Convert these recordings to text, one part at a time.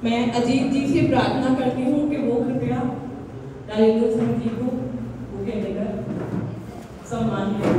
मैं अजीत जी से प्रार्थना करती हूँ कि वो कृपया नरेंद्र सिंह जी को बुके देकर सम्मान करें।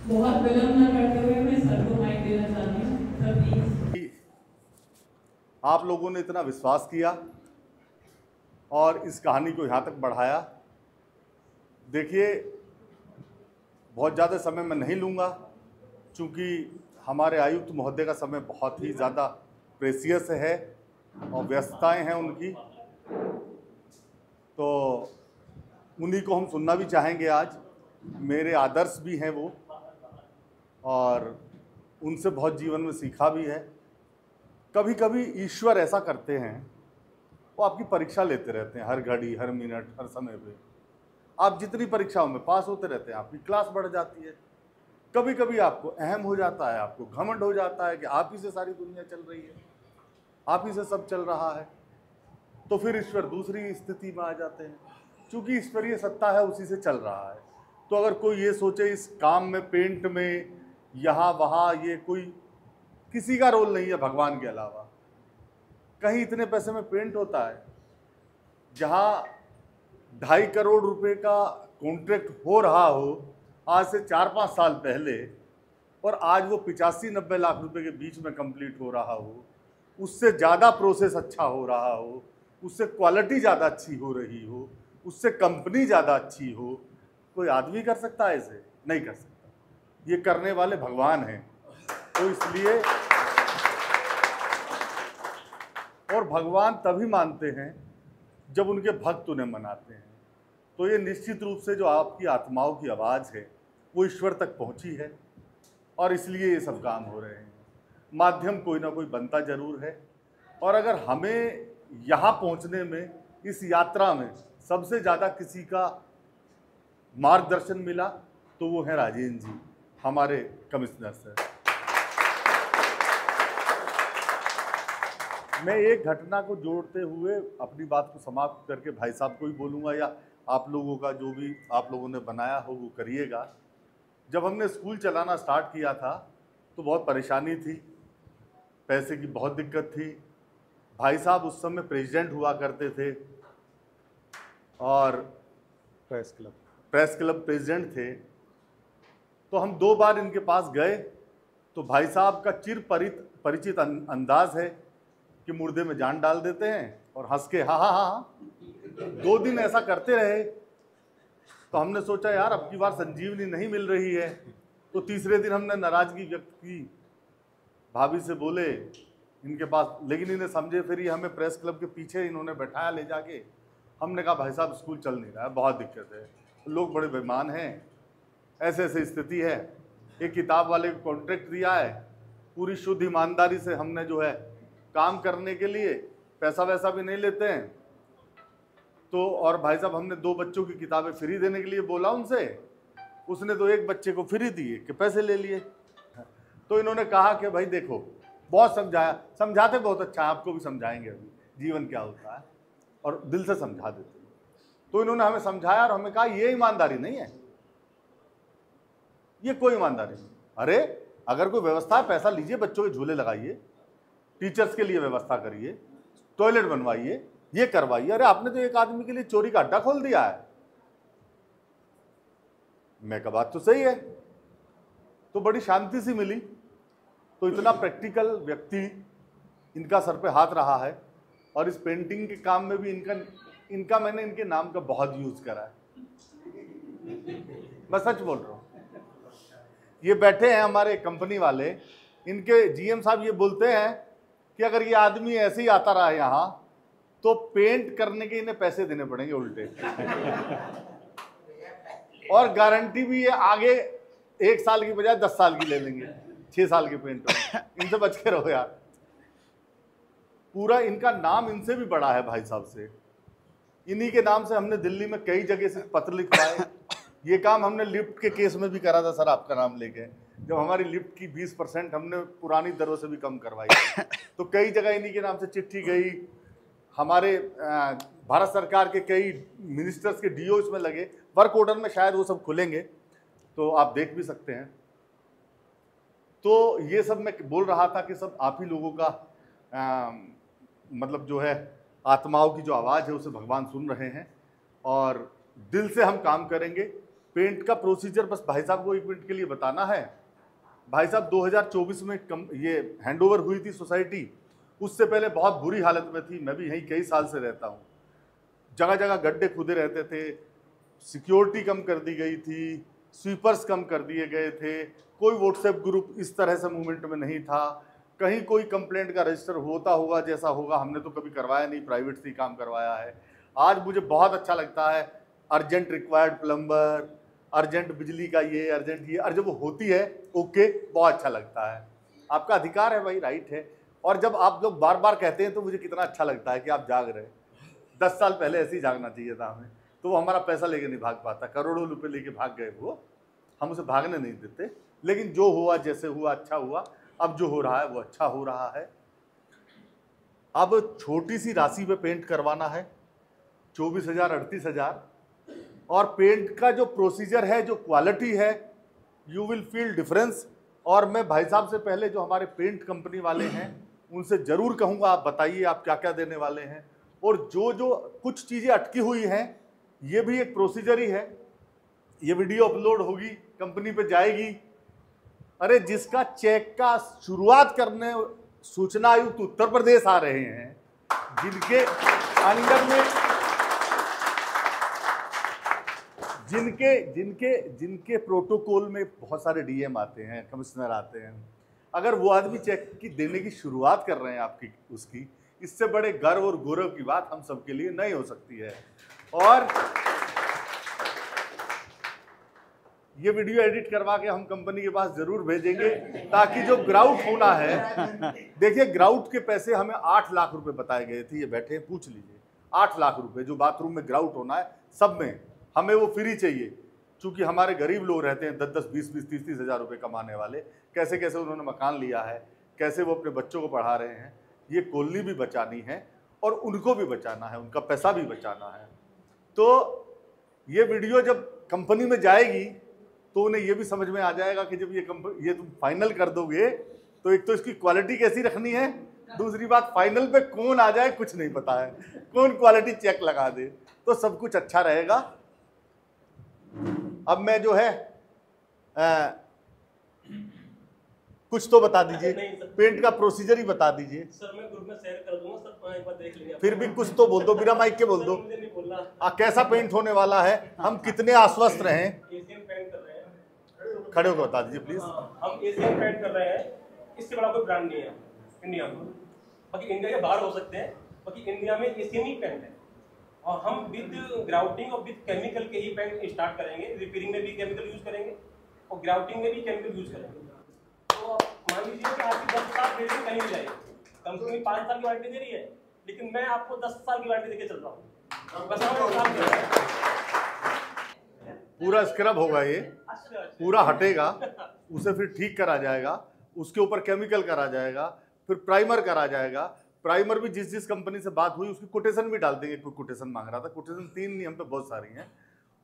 बहुत विलंब न करते हुए मैं सर को माइक देना चाहती हूँ। Sir please. आप लोगों ने इतना विश्वास किया और इस कहानी को यहाँ तक बढ़ाया। देखिए, बहुत ज़्यादा समय मैं नहीं लूँगा क्योंकि हमारे आयुक्त महोदय का समय बहुत ही ज़्यादा प्रेसियस है और व्यस्तताएं हैं उनकी, तो उन्हीं को हम सुनना भी चाहेंगे। आज मेरे आदर्श भी हैं वो, और उनसे बहुत जीवन में सीखा भी है। कभी कभी ईश्वर ऐसा करते हैं, वो आपकी परीक्षा लेते रहते हैं, हर घड़ी, हर मिनट, हर समय पे। आप जितनी परीक्षाओं में पास होते रहते हैं, आपकी क्लास बढ़ जाती है। कभी कभी आपको अहम हो जाता है, आपको घमंड हो जाता है कि आप ही से सारी दुनिया चल रही है, आप ही से सब चल रहा है, तो फिर ईश्वर दूसरी स्थिति में आ जाते हैं। क्योंकि ईश्वरीय सत्ता है, उसी से चल रहा है। तो अगर कोई ये सोचे इस काम में, पेंट में, यहाँ वहाँ, ये कोई किसी का रोल नहीं है भगवान के अलावा। कहीं इतने पैसे में पेंट होता है, जहाँ 2.5 करोड़ रुपए का कॉन्ट्रैक्ट हो रहा हो आज से 4-5 साल पहले, और आज वो 85-90 लाख रुपए के बीच में कंप्लीट हो रहा हो, उससे ज़्यादा प्रोसेस अच्छा हो रहा हो, उससे क्वालिटी ज़्यादा अच्छी हो रही हो, उससे कंपनी ज़्यादा अच्छी हो, कोई आदमी कर सकता है इसे? नहीं कर सकता। ये करने वाले भगवान हैं। तो इसलिए, और भगवान तभी मानते हैं जब उनके भक्त उन्हें मनाते हैं। तो ये निश्चित रूप से जो आपकी आत्माओं की आवाज़ है वो ईश्वर तक पहुंची है, और इसलिए ये सब काम हो रहे हैं। माध्यम कोई ना कोई बनता जरूर है, और अगर हमें यहाँ पहुँचने में, इस यात्रा में सबसे ज़्यादा किसी का मार्गदर्शन मिला तो वो है राजेंद्र जी, हमारे कमिश्नर सर। मैं एक घटना को जोड़ते हुए अपनी बात को समाप्त करके भाई साहब को ही बोलूँगा, या आप लोगों का जो भी आप लोगों ने बनाया हो वो करिएगा। जब हमने स्कूल चलाना स्टार्ट किया था तो बहुत परेशानी थी, पैसे की बहुत दिक्कत थी। भाई साहब उस समय प्रेसिडेंट हुआ करते थे और प्रेस क्लब प्रेसिडेंट थे। तो हम 2 बार इनके पास गए, तो भाई साहब का चिर परिचित अंदाज है कि मुर्दे में जान डाल देते हैं और हंस के हाँ हाँ हाँ। 2 दिन ऐसा करते रहे। तो हमने सोचा यार अब की बार संजीवनी नहीं मिल रही है। तो तीसरे दिन हमने नाराजगी व्यक्त की, भाभी से बोले इनके पास, लेकिन इन्हें समझे फिर ये हमें प्रेस क्लब के पीछे इन्होंने बैठाया ले जाके। हमने कहा भाई साहब स्कूल चल नहीं रहा है, बहुत दिक्कत है, लोग बड़े बेईमान हैं, ऐसे ऐसे स्थिति है। एक किताब वाले को कॉन्ट्रैक्ट दिया है, पूरी शुद्ध ईमानदारी से हमने जो है काम करने के लिए, पैसा वैसा भी नहीं लेते हैं। तो और भाई साहब हमने 2 बच्चों की किताबें फ्री देने के लिए बोला उनसे, उसने तो एक बच्चे को फ्री दिए कि पैसे ले लिए। तो इन्होंने कहा कि भाई देखो, बहुत समझाया, समझाते बहुत अच्छा है, आपको भी समझाएंगे अभी जीवन क्या होता है, और दिल से समझा देते हैं। तो इन्होंने हमें समझाया और हमें कहा ये ईमानदारी नहीं है, ये कोई ईमानदारी नहीं। अरे अगर कोई व्यवस्था है, पैसा लीजिए, बच्चों के झूले लगाइए, टीचर्स के लिए व्यवस्था करिए, टॉयलेट बनवाइए, ये करवाइए। अरे आपने तो एक आदमी के लिए चोरी का अड्डा खोल दिया है। मैं कहा बात तो सही है, तो बड़ी शांति सी मिली। तो इतना प्रैक्टिकल व्यक्ति इनका सर पे हाथ रहा है, और इस पेंटिंग के काम में भी इनका मैंने इनके नाम का बहुत यूज करा है, मैं सच बोल रहा हूँ। ये बैठे हैं हमारे कंपनी वाले, इनके जीएम साहब ये बोलते हैं कि अगर ये आदमी ऐसे ही आता रहा यहाँ तो पेंट करने के इन्हें पैसे देने पड़ेंगे उल्टे। और गारंटी भी ये आगे 1 साल की बजाय 10 साल की ले लेंगे, 6 साल के पेंट। इनसे बच के रहो यार। पूरा इनका नाम इनसे भी बड़ा है भाई साहब से। इन्हीं के नाम से हमने दिल्ली में कई जगह से पत्र लिखवाए। ये काम हमने लिफ्ट के केस में भी करा था सर, आपका नाम लेके, जब हमारी लिफ्ट की 20% हमने पुरानी दरों से भी कम करवाई। तो कई जगह इन्हीं के नाम से चिट्ठी गई। हमारे भारत सरकार के कई मिनिस्टर्स के डीओ इसमें लगे। वर्क ऑर्डर में शायद वो सब खुलेंगे, तो आप देख भी सकते हैं। तो ये सब मैं बोल रहा था कि सब आप ही लोगों का मतलब जो है आत्माओं की जो आवाज़ है उसे भगवान सुन रहे हैं, और दिल से हम काम करेंगे। पेंट का प्रोसीजर बस भाई साहब को 1 मिनट के लिए बताना है। भाई साहब 2024 में ये हैंडओवर हुई थी सोसाइटी, उससे पहले बहुत बुरी हालत में थी। मैं भी यहीं कई साल से रहता हूँ। जगह जगह गड्ढे खुदे रहते थे, सिक्योरिटी कम कर दी गई थी, स्वीपर्स कम कर दिए गए थे, कोई व्हाट्सएप ग्रुप इस तरह से मूवमेंट में नहीं था, कहीं कोई कंप्लेंट का रजिस्टर होता होगा जैसा होगा, हमने तो कभी करवाया नहीं, प्राइवेट से ही काम करवाया है। आज मुझे बहुत अच्छा लगता है, अर्जेंट रिक्वायर्ड प्लम्बर, अर्जेंट बिजली का ये, अर्जेंट ये, और जब वो होती है ओके, बहुत अच्छा लगता है। आपका अधिकार है भाई, राइट है। और जब आप लोग बार बार कहते हैं तो मुझे कितना अच्छा लगता है कि आप जाग रहे हैं। 10 साल पहले ऐसे ही जागना चाहिए था हमें, तो वो हमारा पैसा लेके नहीं भाग पाता, करोड़ों रुपए लेके भाग गए वो, हम उसे भागने नहीं देते। लेकिन जो हुआ, जैसे हुआ अच्छा हुआ। अब जो हो रहा है वो अच्छा हो रहा है। अब छोटी सी राशि पे पेंट करवाना है, 24,000 38,000, और पेंट का जो प्रोसीजर है, जो क्वालिटी है, यू विल फील डिफरेंस। और मैं भाई साहब से पहले जो हमारे पेंट कंपनी वाले हैं उनसे ज़रूर कहूँगा, आप बताइए आप क्या क्या देने वाले हैं। और जो जो कुछ चीज़ें अटकी हुई हैं, ये भी एक प्रोसीजर ही है। ये वीडियो अपलोड होगी, कंपनी पे जाएगी। अरे जिसका चेक का शुरुआत करने सूचना आयुक्त उत्तर प्रदेश आ रहे हैं, जिनके अंडर में जिनके प्रोटोकॉल में बहुत सारे डीएम आते हैं, कमिश्नर आते हैं, अगर वो आदमी चेक की देने की शुरुआत कर रहे हैं आपकी उसकी, इससे बड़े गर्व और गौरव की बात हम सबके लिए नहीं हो सकती है। और ये वीडियो एडिट करवा के हम कंपनी के पास जरूर भेजेंगे, ताकि जो ग्राउट होना है, देखिए ग्राउट के पैसे हमें 8 लाख रुपए बताए गए थे। ये बैठे पूछ लीजिए, 8 लाख रुपए जो बाथरूम में ग्राउट होना है सब में, हमें वो फ्री चाहिए। क्योंकि हमारे गरीब लोग रहते हैं 10-10, 20-20, 30-30 हज़ार रुपये कमाने वाले, कैसे कैसे उन्होंने मकान लिया है, कैसे वो अपने बच्चों को पढ़ा रहे हैं। ये कॉलोनी भी बचानी है और उनको भी बचाना है, उनका पैसा भी बचाना है। तो ये वीडियो जब कंपनी में जाएगी तो उन्हें ये भी समझ में आ जाएगा कि जब ये तुम फाइनल कर दोगे तो एक तो इसकी क्वालिटी कैसी रखनी है, दूसरी बात फाइनल पे कौन आ जाए कुछ नहीं पता है, कौन क्वालिटी चेक लगा दे, तो सब कुछ अच्छा रहेगा। अब मैं जो है कुछ तो बता दीजिए, पेंट का प्रोसीजर ही बता दीजिए। सर मैं ग्रुप में शेयर कर दूंगा, सब एक बार देख लेंगे। फिर भी कुछ तो बोल दो, बिना माइक के बोल दो। कैसा पेंट होने वाला है, हम कितने आश्वस्त रहे। एशियन पेंट कर रहे हैं, खड़े होकर बता दीजिए प्लीज। हम एशियन पेंट कर रहे हैं, इससे बड़ा कोई ब्रांड नहीं है इंडिया में। बाकी इंडिया के बाहर हो सकते हैं, बाकी इंडिया में एशियन ही पेंट है। और हम विद ग्राउटिंग और विद केमिकल के ही पेंट स्टार्ट करेंगे। रिपेयरिंग में भी केमिकल यूज करेंगे और ग्राउटिंग में भी केमिकल यूज करेंगे। तो मान लीजिए कि आपकी 10 साल ट्रेनिंग कहीं नहीं जाएगी, कंपनी 5 साल की वारंटी दे रही है, लेकिन मैं आपको 10 साल की वारंटी देके चल रहा हूँ। पूरा स्क्रब होगा, ये पूरा हटेगा, उसे फिर ठीक करा जाएगा, उसके ऊपर केमिकल करा जाएगा, फिर प्राइमर करा जाएगा। प्राइमर भी जिस कंपनी से बात हुई उसकी कोटेशन भी डाल देंगे। कोई कोटेशन मांग रहा था, कोटेशन 3 नहीं, हम पे बहुत सारी हैं।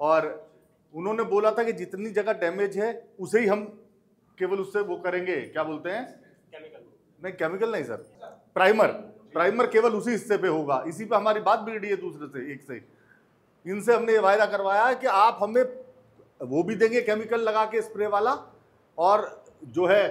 और उन्होंने बोला था कि जितनी जगह डैमेज है उसे ही हम केवल उससे वो करेंगे, क्या बोलते हैं, केमिकल नहीं, केमिकल नहीं सर, प्राइमर केवल उसी हिस्से पे होगा। इसी पे हमारी बात बिगड़ी है दूसरे से, एक से। इनसे हमने ये वायदा करवाया है कि आप हमें वो भी देंगे केमिकल लगा के स्प्रे वाला, और जो है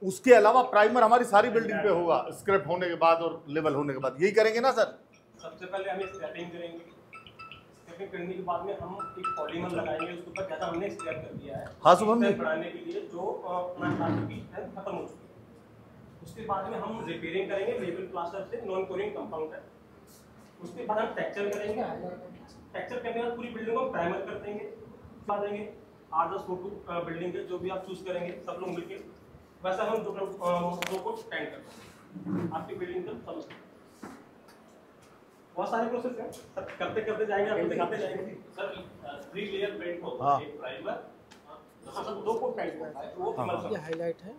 उसके अलावा प्राइमर हमारी सारी बिल्डिंग पे होगा स्क्रैप होने के बाद और लेवल होने के बाद। यही करेंगे ना सर? सबसे पहले हम स्क्रैपिंग करेंगे, स्क्रैपिंग करने के बाद में हम एक पॉलीमर लगाएंगे, उसके ऊपर ज़्यादा हमने स्क्रैप कर दिया है हाँ शुभम जी, बढ़ाने के लिए जो प्लास्टिक की खत्म हो चुकी है। उसके बाद में हम रिपेयरिंग करेंगे लेवल प्लास्टर से, नॉन कोरिंग कंपाउंड है। उसके बाद हम टेक्सचर करेंगे, टेक्सचर करने के बाद पूरी बिल्डिंग को प्राइमर कर देंगे, बता देंगे 8-10 फोटो बिल्डिंग के जो भी आप चूज करेंगे सब लोग मिलके, वैसा हम दो को पेंट करते हैं आपकी बिल्डिंग का समझ। बहुत सारे प्रोसेस हैं सर, करते करते जाएंगे, आपको दिखाते जाएंगे सर। 3 लेयर पेंट होगा, एक प्राइमर, सब 2 कोट पेंट होता है, वो ये हाईलाइट है।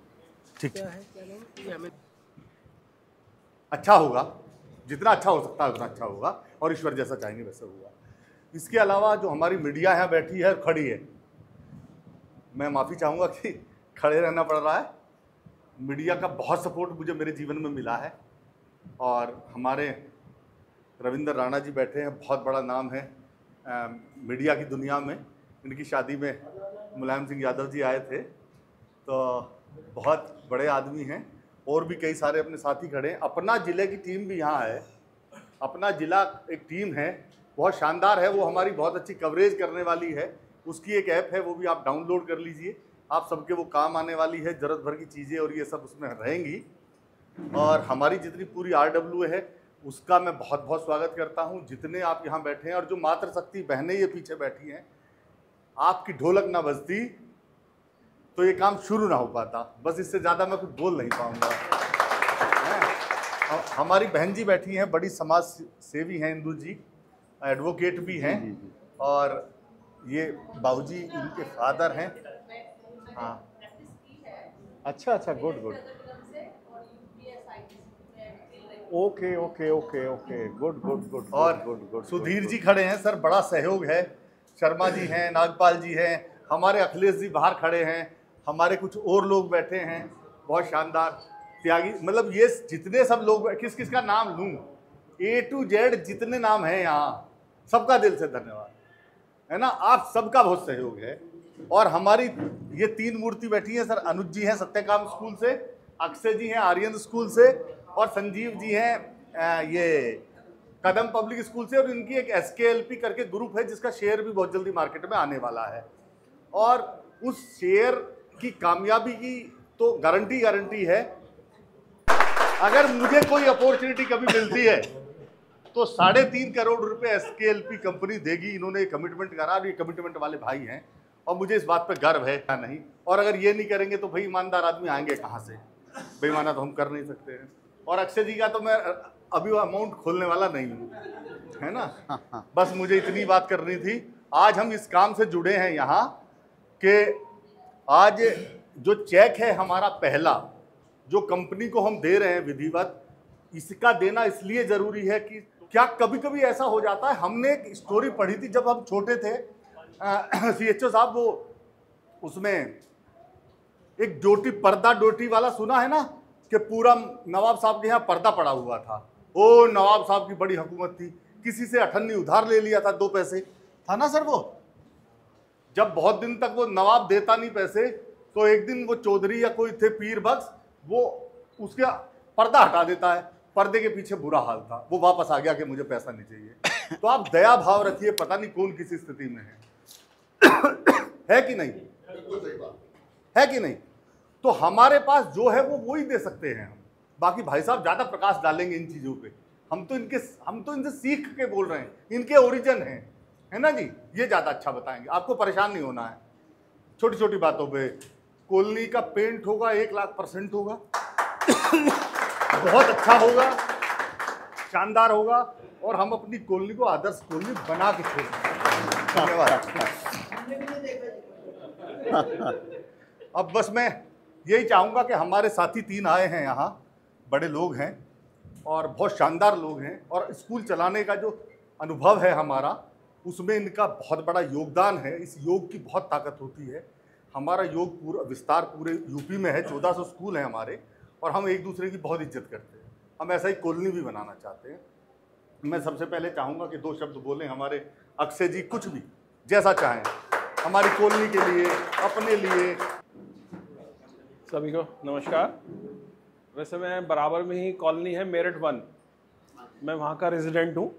ठीक क्या है, क्या नाम है? ये हमें अच्छा होगा, जितना अच्छा हो सकता है उतना अच्छा होगा और ईश्वर जैसा चाहेंगे वैसा होगा। इसके अलावा जो हमारी मीडिया है बैठी है खड़ी है, मैं माफ़ी चाहूँगा कि खड़े रहना पड़ रहा है। मीडिया का बहुत सपोर्ट मुझे मेरे जीवन में मिला है और हमारे रविंद्र राणा जी बैठे हैं, बहुत बड़ा नाम है मीडिया की दुनिया में। इनकी शादी में मुलायम सिंह यादव जी आए थे, तो बहुत बड़े आदमी हैं। और भी कई सारे अपने साथी खड़े हैं। अपना ज़िले की टीम भी यहाँ है, अपना ज़िला एक टीम है, बहुत शानदार है, वो हमारी बहुत अच्छी कवरेज करने वाली है। उसकी एक ऐप है, वो भी आप डाउनलोड कर लीजिए, आप सबके वो काम आने वाली है। ज़रूरत भर की चीज़ें और ये सब उसमें रहेंगी। और हमारी जितनी पूरी RW है उसका मैं बहुत बहुत स्वागत करता हूँ, जितने आप यहाँ बैठे हैं। और जो मातृशक्ति बहनें ये पीछे बैठी हैं, आपकी ढोलक ना बजती तो ये काम शुरू ना हो पाता। बस इससे ज़्यादा मैं कुछ बोल नहीं पाऊँगा। हमारी बहन जी बैठी हैं, बड़ी समाज सेवी हैं, इंदु जी एडवोकेट भी हैं, और ये बाबूजी इनके फादर हैं। हाँ अच्छा अच्छा, good good, okay okay okay okay, good good good. और गुड गुड, सुधीर जी खड़े हैं सर, बड़ा सहयोग है। शर्मा जी हैं, नागपाल जी हैं, हमारे अखिलेश जी बाहर खड़े हैं, हमारे कुछ और लोग बैठे हैं, बहुत शानदार त्यागी। मतलब ये जितने सब लोग, किस किस का नाम लूँ, A to Z जितने नाम हैं यहाँ, सबका दिल से धन्यवाद है ना। आप सबका बहुत सहयोग है। और हमारी ये 3 मूर्ति बैठी हैं सर, अनुज जी हैं सत्यकाम स्कूल से, अक्षय जी हैं आर्यन स्कूल से, और संजीव जी हैं ये कदम पब्लिक स्कूल से। और इनकी एक SKLP करके ग्रुप है जिसका शेयर भी बहुत जल्दी मार्केट में आने वाला है। और उस शेयर की कामयाबी की तो गारंटी है। अगर मुझे कोई अपॉर्चुनिटी कभी मिलती है तो 3.5 करोड़ रुपए SKLP कंपनी देगी। इन्होंने कमिटमेंट करा, और ये कमिटमेंट वाले भाई हैं और मुझे इस बात पे गर्व है या नहीं। और अगर ये नहीं करेंगे तो भाई ईमानदार आदमी आएंगे कहाँ से? बेईमाना तो हम कर नहीं सकते हैं। और अक्षय जी का तो मैं अभी वो अमाउंट खोलने वाला नहीं हूँ, है ना। बस मुझे इतनी बात करनी थी। आज हम इस काम से जुड़े हैं यहाँ कि आज जो चेक है हमारा पहला, जो कंपनी को हम दे रहे हैं विधिवत, इसका देना इसलिए ज़रूरी है कि क्या कभी कभी ऐसा हो जाता है। हमने एक स्टोरी पढ़ी थी जब हम छोटे थे, CHO साहब, वो उसमें एक डोटी, पर्दा डोटी वाला सुना है ना, कि पूरा नवाब साहब के यहाँ पर्दा पड़ा हुआ था। ओ नवाब साहब की बड़ी हुकूमत थी, किसी से 98 उधार ले लिया था 2 पैसे, था ना सर। वो जब बहुत दिन तक वो नवाब देता नहीं पैसे, तो एक दिन वो चौधरी या कोई थे पीर बख्श, वो उसका पर्दा हटा देता है। पर्दे के पीछे बुरा हाल था, वो वापस आ गया कि मुझे पैसा नहीं चाहिए। तो आप दया भाव रखिए, पता नहीं कौन किसी स्थिति में है कि नहीं, है कि नहीं। तो हमारे पास जो है वो वही दे सकते हैं हम। बाकी भाई साहब ज़्यादा प्रकाश डालेंगे इन चीज़ों पे। हम तो इनसे सीख के बोल रहे हैं, इनके ओरिजिन हैं, है ना जी। ये ज़्यादा अच्छा बताएंगे, आपको परेशान नहीं होना है छोटी छोटी बातों पे। कॉलोनी का पेंट होगा 1,00,000% होगा, बहुत अच्छा होगा, शानदार होगा, और हम अपनी कॉलोनी को आदर्श कॉलोनी बना के छोड़ेंगे। धन्यवाद। अब बस मैं यही चाहूँगा कि हमारे साथी 3 आए हैं यहाँ, बड़े लोग हैं और बहुत शानदार लोग हैं, और स्कूल चलाने का जो अनुभव है हमारा, उसमें इनका बहुत बड़ा योगदान है। इस योग की बहुत ताकत होती है। हमारा योग पूरा विस्तार पूरे यूपी में है, 1400 स्कूल हैं हमारे, और हम एक दूसरे की बहुत इज्जत करते हैं। हम ऐसा ही कॉलोनी भी बनाना चाहते हैं। मैं सबसे पहले चाहूँगा कि 2 शब्द बोलें हमारे अक्षय जी, कुछ भी जैसा चाहें, हमारी कॉलोनी के लिए, अपने लिए। सभी को नमस्कार। वैसे मैं बराबर में ही कॉलोनी है मेरठ 1, मैं वहाँ का रेजिडेंट हूँ।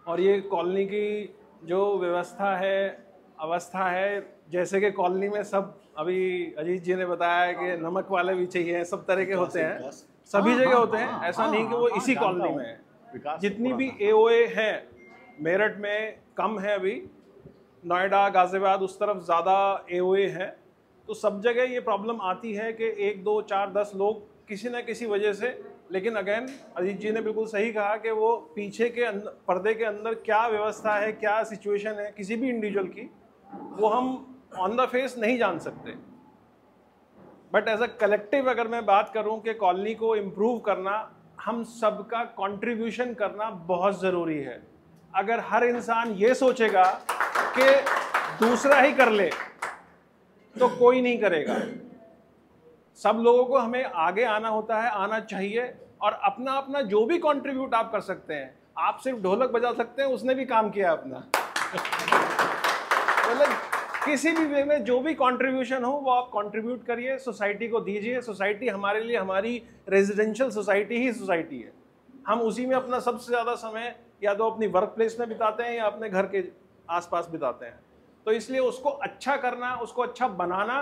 और ये कॉलोनी की जो व्यवस्था है, अवस्था है, जैसे कि कॉलोनी में सब अभी अजीत जी ने बताया कि नमक वाले भी चाहिए, सब तरह के होते हैं, सभी जगह होते हैं। ऐसा नहीं कि वो इसी कॉलोनी में है। जितनी भी एओए है मेरठ में कम है, अभी नोएडा गाजियाबाद उस तरफ ज़्यादा एओए है। तो सब जगह ये प्रॉब्लम आती है कि 1 2 4 10 लोग किसी न किसी वजह से। लेकिन अगेन अजीत जी ने बिल्कुल सही कहा कि वो पीछे के अंदर, पर्दे के अंदर क्या व्यवस्था है, क्या सिचुएशन है किसी भी इंडिविजुअल की, वो हम ऑन द फेस नहीं जान सकते। बट एज अ कलेक्टिव अगर मैं बात करूं कि कॉलोनी को इम्प्रूव करना, हम सबका कंट्रीब्यूशन करना बहुत ज़रूरी है। अगर हर इंसान ये सोचेगा कि दूसरा ही कर ले तो कोई नहीं करेगा। सब लोगों को हमें आगे आना होता है, आना चाहिए, और अपना अपना जो भी कंट्रीब्यूट आप कर सकते हैं। आप सिर्फ ढोलक बजा सकते हैं, उसने भी काम किया अपना। मतलब किसी भी वे में जो भी कंट्रीब्यूशन हो वो आप कंट्रीब्यूट करिए, सोसाइटी को दीजिए। सोसाइटी हमारे लिए, हमारी रेजिडेंशियल सोसाइटी ही सोसाइटी है। हम उसी में अपना सबसे ज़्यादा समय या तो अपनी वर्क प्लेस में बिताते हैं या अपने घर के आसपास बिताते हैं। तो इसलिए उसको अच्छा करना, उसको अच्छा बनाना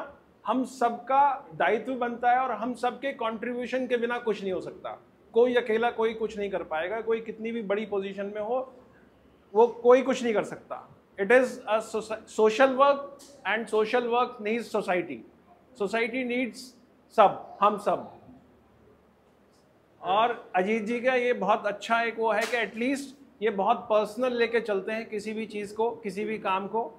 हम सबका दायित्व बनता है, और हम सबके कंट्रीब्यूशन के बिना कुछ नहीं हो सकता। कोई अकेला कोई कुछ नहीं कर पाएगा। कोई कितनी भी बड़ी पोजीशन में हो, वो कोई कुछ नहीं कर सकता। It is a social work, and social work needs society. Society needs सब, हम सब। और अजीत जी का ये बहुत अच्छा एक वो है कि एटलीस्ट ये बहुत पर्सनल लेके चलते हैं किसी भी चीज़ को, किसी भी काम को।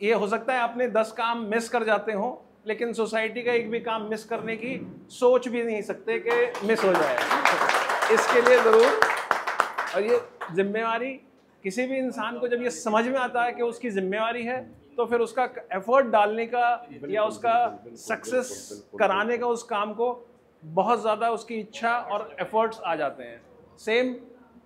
ये हो सकता है अपने 10 काम मिस कर जाते हों, लेकिन सोसाइटी का एक भी काम मिस करने की सोच भी नहीं सकते कि मिस हो जाए। इसके लिए ज़रूर, और ये जिम्मेवारी किसी भी इंसान को जब ये समझ में आता है कि उसकी जिम्मेवारी है, तो फिर उसका एफर्ट डालने का या उसका सक्सेस कराने का उस काम को बहुत ज़्यादा उसकी इच्छा और एफर्ट्स आ जाते हैं। सेम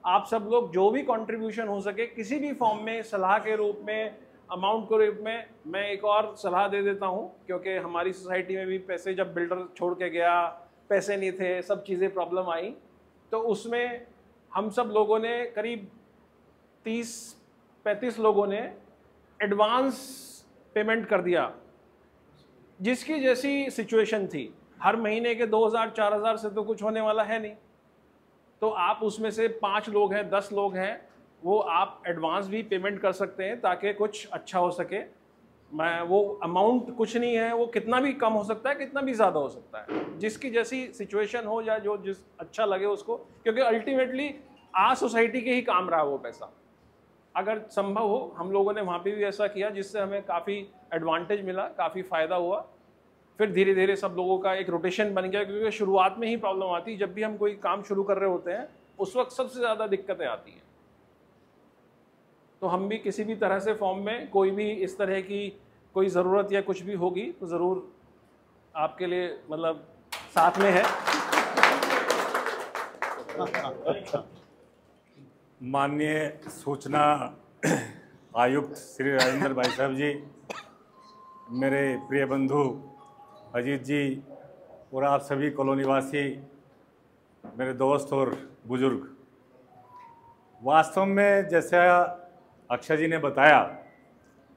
आप सब लोग जो भी कंट्रीब्यूशन हो सके किसी भी फॉर्म में, सलाह के रूप में, अमाउंट के रूप में, मैं एक और सलाह दे देता हूं, क्योंकि हमारी सोसाइटी में भी पैसे, जब बिल्डर छोड़ के गया, पैसे नहीं थे, सब चीज़ें प्रॉब्लम आई, तो उसमें हम सब लोगों ने करीब 30-35 लोगों ने एडवांस पेमेंट कर दिया, जिसकी जैसी सिचुएशन थी। हर महीने के 2000-4000 से तो कुछ होने वाला है नहीं। तो आप उसमें से 5 लोग हैं, 10 लोग हैं, वो आप एडवांस भी पेमेंट कर सकते हैं ताकि कुछ अच्छा हो सके। मैं वो अमाउंट कुछ नहीं है, वो कितना भी कम हो सकता है, कितना भी ज़्यादा हो सकता है, जिसकी जैसी सिचुएशन हो या जो जिस अच्छा लगे उसको, क्योंकि अल्टीमेटली आज सोसाइटी के ही काम रहा वो पैसा। अगर संभव हो, हम लोगों ने वहाँ पे भी ऐसा किया जिससे हमें काफ़ी एडवांटेज मिला, काफ़ी फ़ायदा हुआ। फिर धीरे धीरे सब लोगों का एक रोटेशन बन गया, क्योंकि शुरुआत में ही प्रॉब्लम आती है। जब भी हम कोई काम शुरू कर रहे होते हैं उस वक्त सबसे ज़्यादा दिक्कतें आती हैं। तो हम भी किसी भी तरह से फॉर्म में कोई भी इस तरह की कोई ज़रूरत या कुछ भी होगी तो ज़रूर आपके लिए मतलब साथ में है। माननीय सूचना आयुक्त श्री राजेंद्र भाई साहब जी, मेरे प्रिय बंधु अजीत जी, और आप सभी कॉलोनीवासी, मेरे दोस्त और बुजुर्ग, वास्तव में जैसा अक्षय जी ने बताया,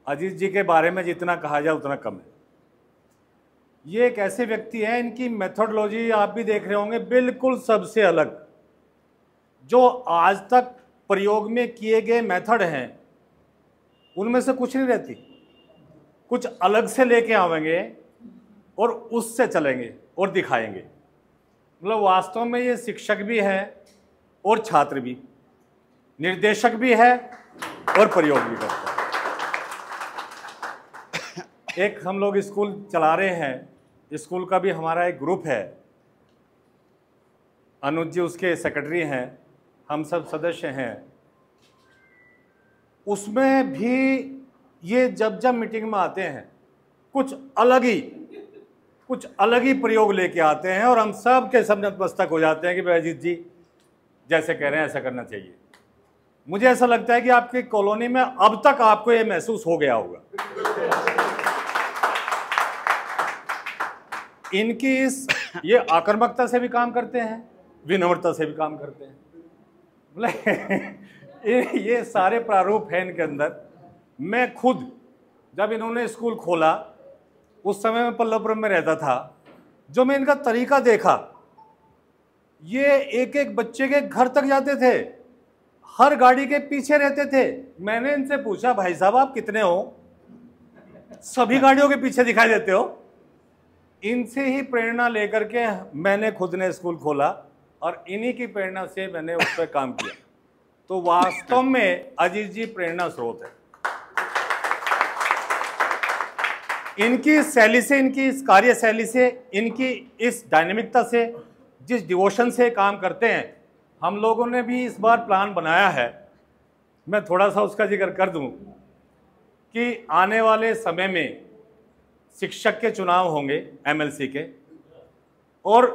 अजीत जी के बारे में जितना कहा जाए उतना कम है। ये एक ऐसे व्यक्ति हैं, इनकी मेथोडोलॉजी आप भी देख रहे होंगे बिल्कुल सबसे अलग। जो आज तक प्रयोग में किए गए मेथड हैं उनमें से कुछ नहीं रहती, कुछ अलग से लेके आवेंगे और उससे चलेंगे और दिखाएंगे। मतलब वास्तव में ये शिक्षक भी है और छात्र भी, निर्देशक भी है और प्रयोग भी करता है। एक हम लोग स्कूल चला रहे हैं, स्कूल का भी हमारा एक ग्रुप है, अनुज जी उसके सेक्रेटरी हैं, हम सब सदस्य हैं। उसमें भी ये जब जब मीटिंग में आते हैं कुछ अलग ही प्रयोग लेके आते हैं, और हम सब के सब नतमस्तक हो जाते हैं कि भाई अजीत जी जैसे कह रहे हैं ऐसा करना चाहिए। मुझे ऐसा लगता है कि आपकी कॉलोनी में अब तक आपको ये महसूस हो गया होगा। इनकी इस ये आक्रामकता से भी काम करते हैं, विनम्रता से भी काम करते हैं। मतलब ये सारे प्रारूप हैं इनके अंदर। मैं खुद जब इन्होंने स्कूल खोला उस समय मैं पल्लवपुरम में रहता था, जो मैं इनका तरीका देखा, ये एक एक बच्चे के घर तक जाते थे, हर गाड़ी के पीछे रहते थे। मैंने इनसे पूछा, भाई साहब आप कितने हो? सभी गाड़ियों के पीछे दिखाई देते हो। इनसे ही प्रेरणा लेकर के मैंने खुद ने स्कूल खोला और इन्हीं की प्रेरणा से मैंने उस पर काम किया। तो वास्तव में अजीत जी प्रेरणा स्रोत है। इनकी शैली से, इनकी इस कार्य शैली से, इनकी इस डायनेमिकता से, जिस डिवोशन से काम करते हैं, हम लोगों ने भी इस बार प्लान बनाया है। मैं थोड़ा सा उसका जिक्र कर दूं कि आने वाले समय में शिक्षक के चुनाव होंगे एमएलसी के, और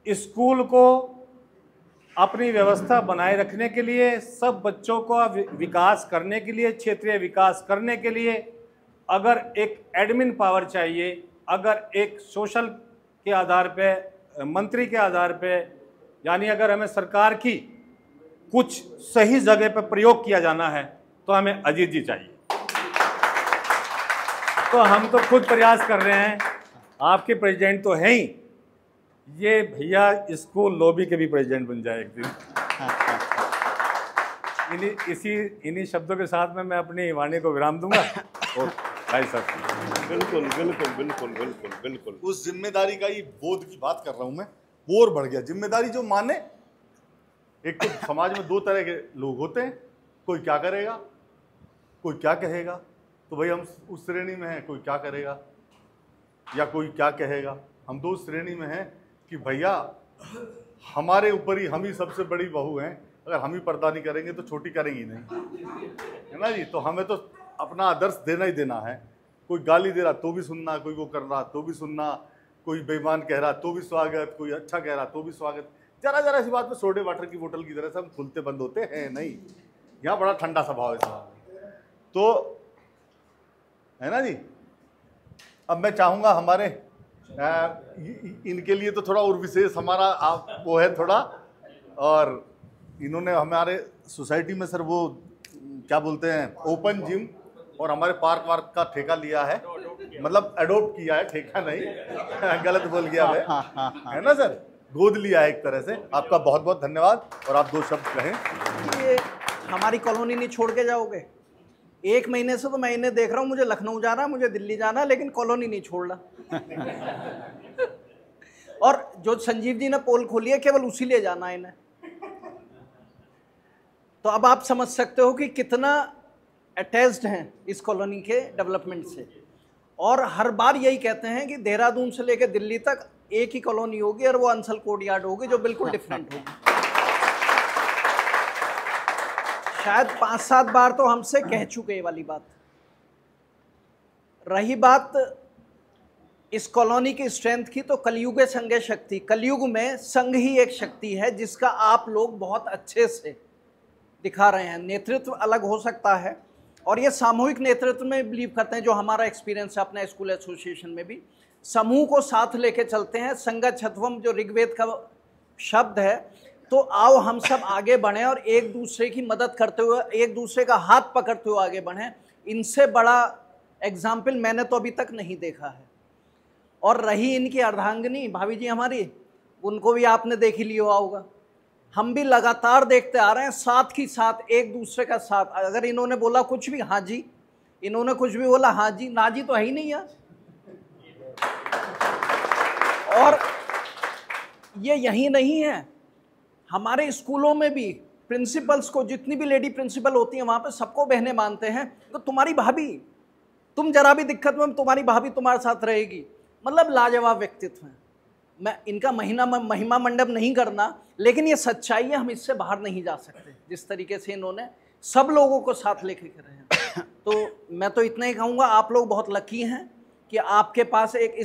स्कूल को अपनी व्यवस्था बनाए रखने के लिए, सब बच्चों का विकास करने के लिए, क्षेत्रीय विकास करने के लिए अगर एक एडमिन पावर चाहिए, अगर एक सोशल के आधार पे, मंत्री के आधार पे, यानी अगर हमें सरकार की कुछ सही जगह पर प्रयोग किया जाना है तो हमें अजीत जी चाहिए। तो हम तो खुद प्रयास कर रहे हैं, आपके प्रेसिडेंट तो हैं ही, ये भैया स्कूल लॉबी के भी प्रेसिडेंट बन जाए एक दिन। इन्हीं शब्दों के साथ में मैं अपनी वाणी को विराम दूंगा। और भाई साहब बिल्कुल बिल्कुल बिल्कुल बिल्कुल बिल्कुल उस जिम्मेदारी का ही बोध की बात कर रहा हूं मैं। वो और बढ़ गया जिम्मेदारी जो माने। एक तो समाज में दो तरह के लोग होते हैं, कोई क्या करेगा, कोई क्या कहेगा। तो भाई हम उस श्रेणी में हैं, कोई क्या करेगा या कोई क्या कहेगा। हम तो उस श्रेणी में हैं कि भैया हमारे ऊपर ही, हम ही सबसे बड़ी बहू हैं, अगर हम ही पर्दा नहीं करेंगे तो छोटी करेंगी नहीं, है ना जी। तो हमें तो अपना आदर्श देना ही देना है। कोई गाली दे रहा तो भी सुनना, कोई वो कर रहा तो भी सुनना, कोई बेईमान कह रहा तो भी स्वागत, कोई अच्छा कह रहा तो भी स्वागत। जरा जरा सी बात में सोडे वाटर की बोतल की तरह से हम खुलते बंद होते हैं नहीं। यहाँ बड़ा ठंडा स्वभाव है इसका, तो है ना जी। अब मैं चाहूँगा हमारे इनके लिए तो थोड़ा और विशेष हमारा वो है थोड़ा, और इन्होंने हमारे सोसाइटी में सर वो क्या बोलते हैं ओपन जिम और हमारे पार्क वार्क का ठेका लिया है, मतलब अडोप्ट किया है, ठेका नहीं गलत बोल गया मैं, है ना सर, गोद लिया है एक तरह से। आपका बहुत बहुत धन्यवाद। और आप दो शब्द कहें। ये हमारी कॉलोनी नहीं छोड़ के जाओगे? एक महीने से तो मैं इन्हें देख रहा हूँ, मुझे लखनऊ जाना है, मुझे दिल्ली जाना है, लेकिन कॉलोनी नहीं छोड़ रहा। और जो संजीव जी ने पोल खोली है केवल उसी लिए जाना है इन्हें। तो अब आप समझ सकते हो कि कितना अटैच्ड हैं इस कॉलोनी के डेवलपमेंट से। और हर बार यही कहते हैं कि देहरादून से लेकर दिल्ली तक एक ही कॉलोनी होगी और वो अंसल कोर्टयार्ड होगी जो बिल्कुल डिफरेंट होगी। शायद 5-7 बार तो हमसे कह चुके ये वाली बात। रही बात इस कॉलोनी की स्ट्रेंथ की, तो कलयुगे संगे शक्ति, कलयुग में संघ ही एक शक्ति है जिसका आप लोग बहुत अच्छे से दिखा रहे हैं। नेतृत्व अलग हो सकता है और ये सामूहिक नेतृत्व में बिलीव करते हैं, जो हमारा एक्सपीरियंस है अपने स्कूल एसोसिएशन में भी। समूह को साथ लेके चलते हैं। संगच्छत्वम जो ऋग्वेद का शब्द है, तो आओ हम सब आगे बढ़ें और एक दूसरे की मदद करते हुए, एक दूसरे का हाथ पकड़ते हुए आगे बढ़ें। इनसे बड़ा एग्जाम्पल मैंने तो अभी तक नहीं देखा है। और रही इनकी अर्धांगिनी भाभी जी हमारी, उनको भी आपने देख ही लिया होगा। हम भी लगातार देखते आ रहे हैं, साथ ही साथ एक दूसरे का साथ। अगर इन्होंने बोला कुछ भी हाँ जी, इन्होंने कुछ भी बोला हाँ जी, ना जी तो है ही नहीं यार। और ये यही नहीं है, हमारे स्कूलों में भी प्रिंसिपल्स को, जितनी भी लेडी प्रिंसिपल होती हैं वहाँ पे सबको बहनें मानते हैं। तो तुम्हारी भाभी, तुम जरा भी दिक्कत में तुम्हारी भाभी तुम्हारे साथ रहेगी। मतलब लाजवाब व्यक्तित्व है। मैं इनका महिमा मंडप नहीं करना, लेकिन ये सच्चाई है, हम इससे बाहर नहीं जा सकते। जिस तरीके से इन्होंने सब लोगों को साथ लेके कर रहे हैं, तो मैं तो इतना ही कहूँगा, आप लोग बहुत लकी हैं कि आपके पास एक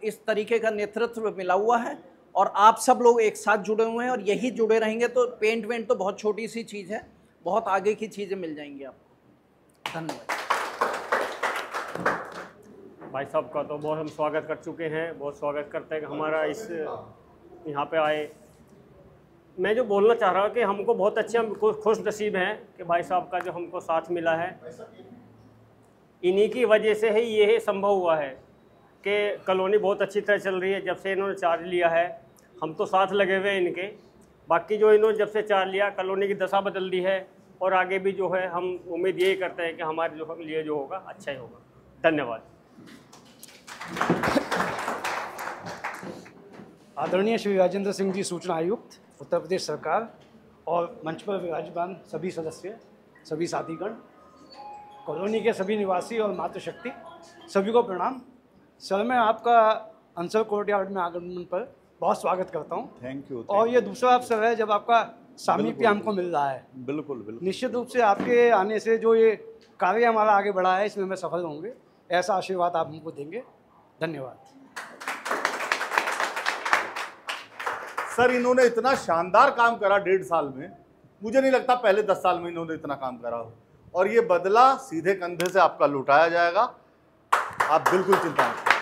इस तरीके का नेतृत्व मिला हुआ है और आप सब लोग एक साथ जुड़े हुए हैं। और यही जुड़े रहेंगे तो पेंट वेंट तो बहुत छोटी सी चीज़ है, बहुत आगे की चीज़ें मिल जाएंगी आपको। धन्यवाद। भाई साहब का तो बहुत हम स्वागत कर चुके हैं, बहुत स्वागत करते हैं कि हमारा इस यहाँ पे आए। मैं जो बोलना चाह रहा हूँ कि हमको बहुत अच्छे, हम खुश नसीब हैं कि भाई साहब का जो हमको साथ मिला है, इन्हीं की वजह से ही ये संभव हुआ है कि कॉलोनी बहुत अच्छी तरह चल रही है। जब से इन्होंने चार्ज लिया है, हम तो साथ लगे हुए हैं इनके, बाकी जो इन्होंने जब से चार्ज लिया कॉलोनी की दशा बदल दी है, और आगे भी जो है हम उम्मीद यही करते हैं कि हमारे जो लिए जो होगा अच्छा ही होगा। धन्यवाद। आदरणीय श्री राजेंद्र सिंह जी, सूचना आयुक्त, उत्तर प्रदेश सरकार, और मंच पर विराजमान सभी सदस्य, सभी साथीगण, कॉलोनी के सभी निवासी और मातृशक्ति, सभी को प्रणाम। सर, मैं आपका अंसर कोर्टयार्ड में आगमन पर बहुत स्वागत करता हूँ। Thank you. और ये दूसरा अवसर है जब आपका सामीप्य हमको मिल रहा है। बिल्कुल बिल्कुल। निश्चित रूप से आपके आने से जो ये कार्य हमारा आगे बढ़ा है, इसमें मैं सफल होंगे, ऐसा आशीर्वाद आप हमको देंगे। धन्यवाद। सर, इन्होंने इतना शानदार काम करा 1.5 साल में, मुझे नहीं लगता पहले 10 साल में इन्होंने इतना काम करा हो, और ये बदला सीधे कंधे से आपका लुटाया जाएगा, आप बिल्कुल चिंता मत करें।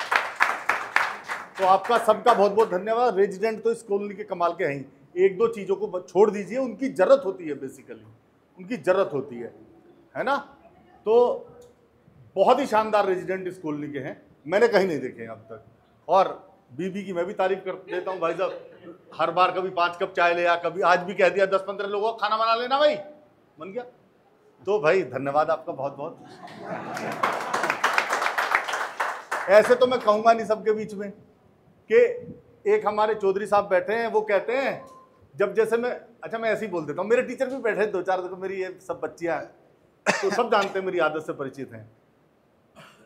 तो आपका सबका बहुत बहुत धन्यवाद। रेजिडेंट तो इस कॉलोनी के कमाल के हैं, एक दो चीज़ों को छोड़ दीजिए, उनकी ज़रूरत होती है, बेसिकली उनकी ज़रूरत होती है ना। तो बहुत ही शानदार रेजिडेंट इस कॉलोनी के हैं, मैंने कहीं नहीं देखे हैं अब तक। और बीबी की मैं भी तारीफ कर देता हूँ भाई साहब, हर बार कभी 5 कप चाय ले या कभी आज भी कह दिया 10-15 लोगों का खाना बना लेना भाई, बन गया। तो भाई धन्यवाद आपका बहुत बहुत। ऐसे तो मैं कहूँगा नहीं सबके बीच में कि एक हमारे चौधरी साहब बैठे हैं, वो कहते हैं जब जैसे मैं, अच्छा मैं ऐसे ही बोल देता हूँ, मेरे टीचर भी बैठे 2-4, देखो मेरी ये सब बच्चियाँ तो सब जानते हैं, मेरी आदत से परिचित हैं।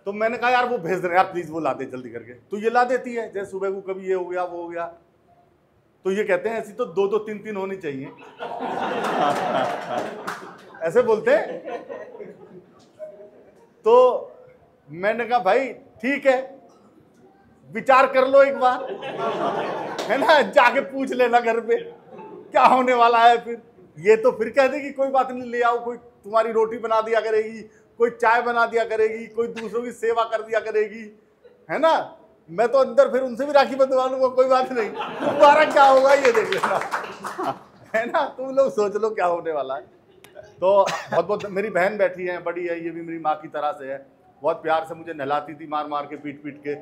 तो मैंने कहा यार वो भेज रहे यार, प्लीज़ वो ला दे जल्दी करके, तो ये ला देती है। जैसे सुबह को कभी ये हो गया वो हो गया, तो ये कहते हैं ऐसी तो 2-2 3-3 होनी चाहिए ऐसे बोलते हैं। तो मैंने कहा भाई ठीक है, विचार कर लो एक बार, है ना, जाके पूछ लेना घर पे क्या होने वाला है। फिर ये तो फिर कह देगी कोई बात नहीं, ले आओ, कोई तुम्हारी रोटी बना दिया करेगी, कोई चाय बना दिया करेगी, कोई दूसरों की सेवा कर दिया करेगी, है ना। मैं तो अंदर फिर उनसे भी राखी बंधवा लूंगा, कोई बात नहीं, तुम्हारा क्या होगा ये देख लेना, है ना। तुम लोग सोच लो क्या होने वाला है। तो बहुत बहुत, मेरी बहन बैठी है, बड़ी है, ये भी मेरी माँ की तरह से है, बहुत प्यार से मुझे नहलाती थी, मार मार के, पीट पीट के।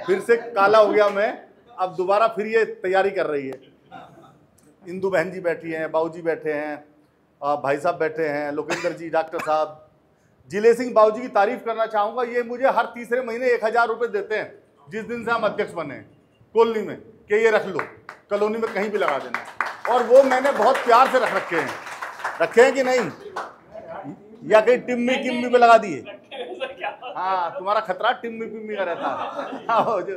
फिर से काला हो गया मैं, अब दोबारा फिर ये तैयारी कर रही है। इंदू बहन जी बैठी हैं, बाबूजी बैठे हैं, भाई साहब बैठे हैं, लोकेंद्र जी, डॉक्टर साहब। जिले सिंह बाबूजी की तारीफ करना चाहूँगा, ये मुझे हर तीसरे महीने 1000 रुपये देते हैं, जिस दिन से हम अध्यक्ष बने हैं कॉलोनी में, कि ये रख लो, कॉलोनी में कहीं भी लगा देना। और वो मैंने बहुत प्यार से रखे हैं कि नहीं, या कहीं टिम्मी किम्मी पे लगा दिए। हाँ, तुम्हारा खतरा टिम्मी पिम्मी का रहता है, हाँ, जो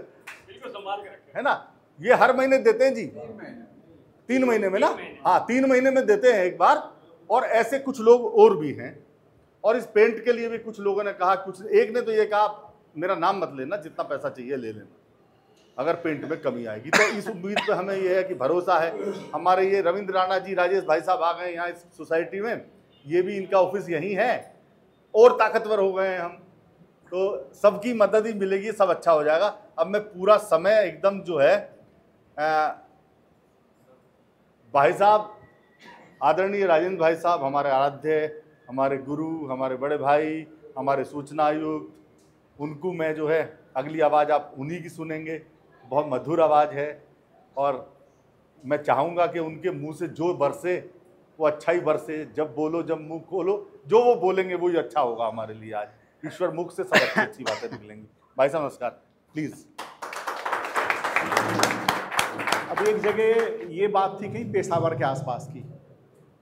है ना। ये हर महीने देते हैं जी, 3 महीने में ना, हाँ 3 महीने में देते हैं एक बार। और ऐसे कुछ लोग और भी हैं, और इस पेंट के लिए भी कुछ लोगों ने कहा, कुछ एक ने तो ये कहा मेरा नाम मत लेना, जितना पैसा चाहिए ले लेना, अगर पेंट में कमी आएगी। तो इस उम्मीद पे हमें ये है कि भरोसा है, हमारे ये रविंद्र राणा जी, राजेश भाई साहब आ गए यहाँ इस सोसाइटी में, ये भी इनका ऑफिस यहीं है, और ताकतवर हो गए हैं हम, तो सबकी मदद ही मिलेगी, सब अच्छा हो जाएगा। अब मैं पूरा समय एकदम जो है भाई साहब, आदरणीय राजेंद्र भाई साहब, हमारे आराध्य, हमारे गुरु, हमारे बड़े भाई, हमारे सूचना आयुक्त, उनको मैं जो है, अगली आवाज़ आप उन्हीं की सुनेंगे, बहुत मधुर आवाज़ है, और मैं चाहूँगा कि उनके मुंह से जो बरसे वो अच्छा ही बरसे। जब बोलो, जब मुंह खोलो, जो वो बोलेंगे वही अच्छा होगा हमारे लिए। आज ईश्वर मुख से सब अच्छी अच्छी बातें निकलेंगी। भाई साहब नमस्कार, प्लीज़। अब एक जगह ये बात थी कहीं पेशावर के आसपास की,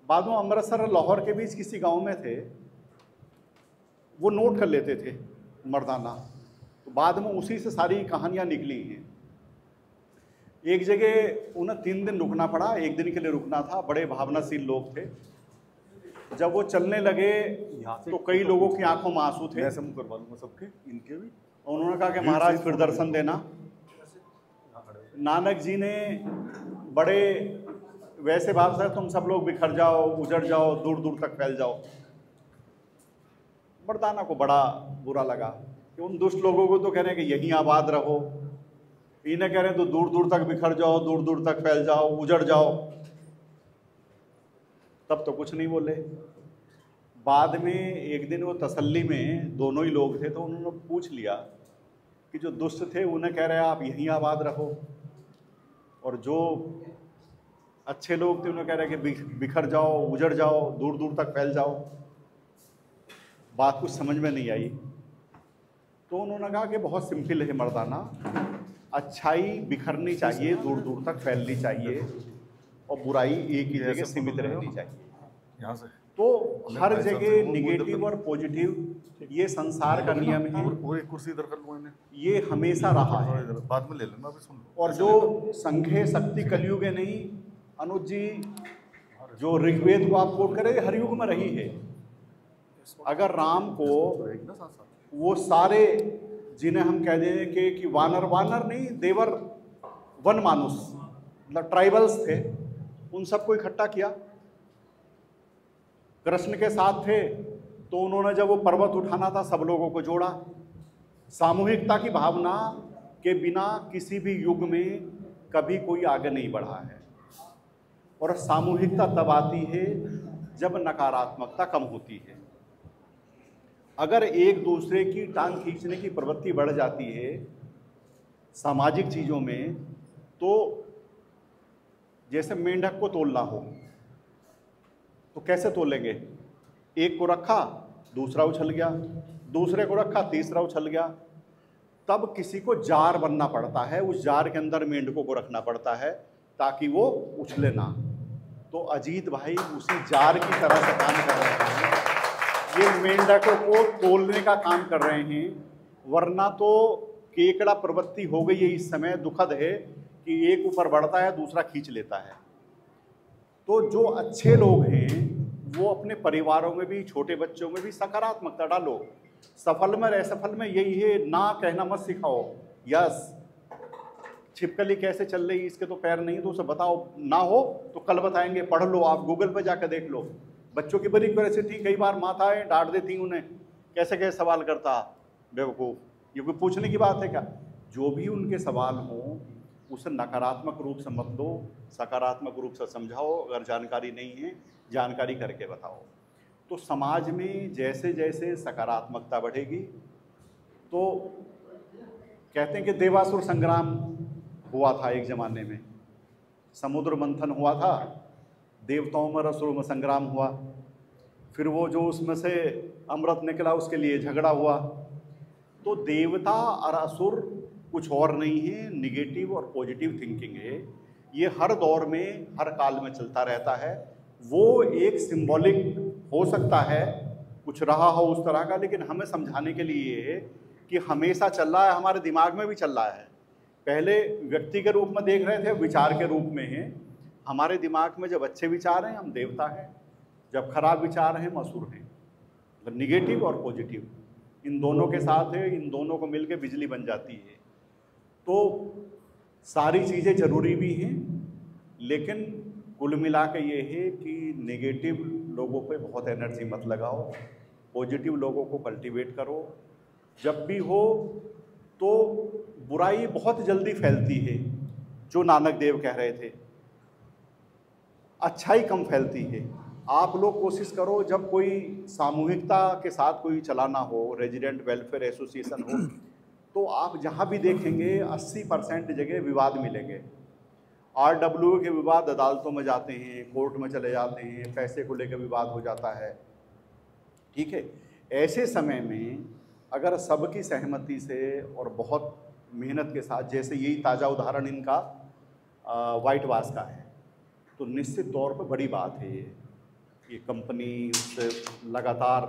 बाद में अमृतसर और लाहौर के बीच किसी गांव में थे, वो नोट कर लेते थे मर्दाना, तो बाद में उसी से सारी कहानियां निकली हैं। एक जगह उन्हें 3 दिन रुकना पड़ा, 1 दिन के लिए रुकना था, बड़े भावनाशील लोग थे। जब वो चलने लगे तो कई लोगों की आंखों में आंसू थे। ऐसे मुँह करवा लूँगा सबके, इनके भी। उन्होंने कहा कि महाराज फिर दर्शन देना। नानक जी ने बड़े वैसे भाव से, तुम सब लोग बिखर जाओ, उजड़ जाओ, दूर दूर तक फैल जाओ। मर्दाना को बड़ा बुरा लगा कि उन दुष्ट लोगों को तो कह रहे हैं कि यहीं आबाद रहो, इन्हें कह रहे हैं तो दूर दूर तक बिखर जाओ, दूर दूर तक फैल जाओ, उजड़ जाओ। तब तो कुछ नहीं बोले। बाद में एक दिन वो तसल्ली में दोनों ही लोग थे, तो उन्होंने पूछ लिया कि जो दुष्ट थे उन्हें कह रहे हैं आप यहीं आबाद रहो, और जो अच्छे लोग थे उन्हें कह रहे हैं कि बिखर जाओ, उजड़ जाओ, दूर दूर तक फैल जाओ। बात कुछ समझ में नहीं आई, तो उन्होंने कहा कि बहुत सिंपल है मर्दाना, अच्छाई बिखरनी चाहिए, दूर दूर तक फैलनी चाहिए, और बुराई एक ही जगह सीमित रहनी चाहिए। यहाँ से तो हर जगह निगेटिव और पॉजिटिव, ये संसार का नियम है। वो एक कुर्सी इधर कर लो, इन्हें ये हमेशा रहा है। बाद में ले लेना, अभी सुन लो। और जो संघे शक्ति कलयुग है नहीं, अनुज जी जो ऋग्वेद को आप कोट करें, हर युग में रही है। अगर राम को वो सारे जिन्हें हम कह दें कि वानर, वानर नहीं देवर, वन मानुस, मतलब ट्राइबल्स थे, उन सबको इकट्ठा किया, कृष्ण के साथ थे, तो उन्होंने जब वो पर्वत उठाना था सब लोगों को जोड़ा। सामूहिकता की भावना के बिना किसी भी युग में कभी कोई आगे नहीं बढ़ा है, और सामूहिकता तब आती है जब नकारात्मकता कम होती है। अगर एक दूसरे की टांग खींचने की प्रवृत्ति बढ़ जाती है सामाजिक चीज़ों में, तो जैसे मेंढक को तोलना हो तो कैसे तोलेंगे? एक को रखा, दूसरा उछल गया, दूसरे को रखा, तीसरा उछल गया। तब किसी को जार बनना पड़ता है, उस जार के अंदर मेंढकों को रखना पड़ता है ताकि वो उछले ना। तो अजीत भाई उसी जार की तरह से काम कर रहे हैं, ये मेंढकों को तोलने का काम कर रहे हैं। वरना तो केकड़ा प्रवृत्ति हो गई है इस समय, दुखद है कि एक ऊपर बढ़ता है, दूसरा खींच लेता है। तो जो अच्छे लोग हैं वो अपने परिवारों में भी, छोटे बच्चों में भी सकारात्मकता डालो। सफल में असफल में यही है, ना कहना मत सिखाओ। यस, छिपकली कैसे चल रही, इसके तो पैर नहीं, तो उसे बताओ। ना हो तो कल बताएंगे, पढ़ लो, आप गूगल पर जाकर देख लो। बच्चों की बड़ी क्यूरियोसिटी, कई बार माताएं डांट देती उन्हें, कैसे कैसे सवाल करता बेवकूफ़, ये कोई पूछने की बात है क्या? जो भी उनके सवाल हों उसे नकारात्मक रूप से मत लो, सकारात्मक रूप से समझाओ। अगर जानकारी नहीं है, जानकारी करके बताओ। तो समाज में जैसे जैसे सकारात्मकता बढ़ेगी, तो कहते हैं कि देवासुर संग्राम हुआ था एक ज़माने में, समुद्र मंथन हुआ था, देवताओं में असुरों में संग्राम हुआ, फिर वो जो उसमें से अमृत निकला उसके लिए झगड़ा हुआ। तो देवता और असुर कुछ और नहीं है, निगेटिव और पॉजिटिव थिंकिंग है। ये हर दौर में, हर काल में चलता रहता है। वो एक सिंबॉलिक हो सकता है, कुछ रहा हो उस तरह का, लेकिन हमें समझाने के लिए है कि हमेशा चल रहा है, हमारे दिमाग में भी चल रहा है। पहले व्यक्ति के रूप में देख रहे थे, विचार के रूप में है। हमारे दिमाग में जब अच्छे विचार हैं हम देवता हैं, जब खराब विचार हैं हम असुर हैं। मतलब निगेटिव और पॉजिटिव इन दोनों के साथ है, इन दोनों को मिलकर बिजली बन जाती है। तो सारी चीज़ें ज़रूरी भी हैं, लेकिन कुल मिला के ये है कि नेगेटिव लोगों पे बहुत एनर्जी मत लगाओ, पॉजिटिव लोगों को कल्टीवेट करो। जब भी हो तो बुराई बहुत जल्दी फैलती है, जो नानक देव कह रहे थे, अच्छाई कम फैलती है। आप लोग कोशिश करो, जब कोई सामूहिकता के साथ कोई चलाना हो, रेजिडेंट वेलफेयर एसोसिएशन हो, तो आप जहाँ भी देखेंगे 80% जगह विवाद मिलेंगे। RWA के विवाद अदालतों में जाते हैं, कोर्ट में चले जाते हैं, पैसे को लेकर विवाद हो जाता है। ठीक है, ऐसे समय में अगर सबकी सहमति से और बहुत मेहनत के साथ, जैसे यही ताज़ा उदाहरण इनका वाइट वाश का है, तो निश्चित तौर पर बड़ी बात है ये कंपनी उससे लगातार